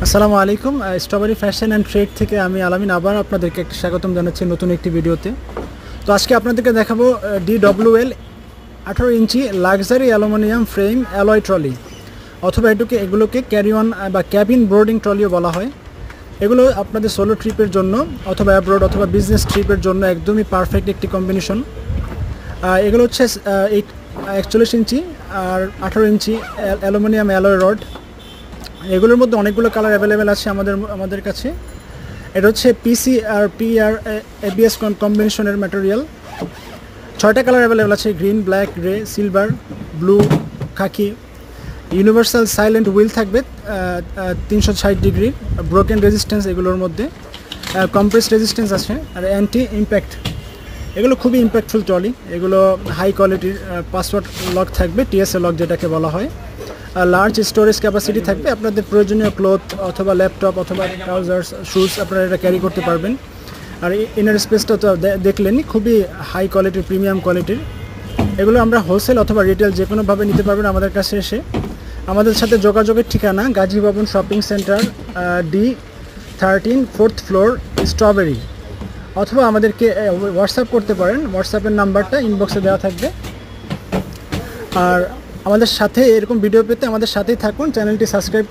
আসসালামু আলাইকুম। Strawberry fashion and trade থেকে আমি আলামিন আবার আপনাদেরকে একটা স্বাগতম জানাচ্ছি নতুন একটি ভিডিওতে। তো আজকে আপনাদেরকে দেখাবো DWL 18 inch luxury aluminium frame alloy trolley, অথবা এগুলোকে ক্যারি অন বা ক্যাবিন বোর্ডিং ট্রলিও বলা হয়। এগুলো আপনাদের সোলো ট্রিপের জন্য অথবা অ্যাব্রোড অথবা বিজনেস ট্রিপের জন্য একদমই পারফেক্ট একটি কম্বিনেশন। এগুলো হচ্ছে 41 ইঞ্চি আর 18 ইঞ্চি অ্যালুমিনিয়াম অ্যালয় রড। এগুলোর মধ্যে অনেকগুলো কালার অ্যাভেলেবেল আছে আমাদের কাছে। এটা হচ্ছে পিসি আর পিআর এবিএস কম্বিনেশনের ম্যাটেরিয়াল। 6টা কালার অ্যাভেলেবেল আছে: green, black, grey, silver, blue, khaki. Universal silent wheel থাকবে 360 ডিগ্রি, ব্রোকেন রেজিস্ট্যান্স এগুলোর মধ্যে, কম্প্রেস রেজিস্ট্যান্স আছে, আর অ্যান্টি ইম্প্যাক্ট। এগুলো খুবই ইম্প্যাক্টফুল ট্রলি। এগুলো হাই কোয়ালিটির পাসওয়ার্ড লক থাকবে, টিএসএ লক যেটাকে বলা হয়। লার্জ স্টোরেজ ক্যাপাসিটি থাকবে, আপনাদের প্রয়োজনীয় ক্লথ অথবা ল্যাপটপ অথবা ট্রাউজার্স, শুজ আপনারা এটা ক্যারি করতে পারবেন। আর ইনার স্পেসটা তো দেখলেনই, খুবই হাই কোয়ালিটির, প্রিমিয়াম কোয়ালিটির। এগুলো আমরা হোলসেল অথবা রিটেল যে কোনোভাবে নিতে পারবেন আমাদের কাছে এসে। আমাদের সাথে যোগাযোগের ঠিকানা গাজী ভবন shopping centre, D13, 4th floor, strawberry. অথবা আমাদেরকে হোয়াটসঅ্যাপ করতে পারেন, হোয়াটসঅ্যাপের নাম্বারটা ইনবক্সে দেওয়া থাকবে। আর আমাদের সাথে এরকম ভিডিও পেতে আমাদের সাথেই থাকুন, চ্যানেলটি সাবস্ক্রাইব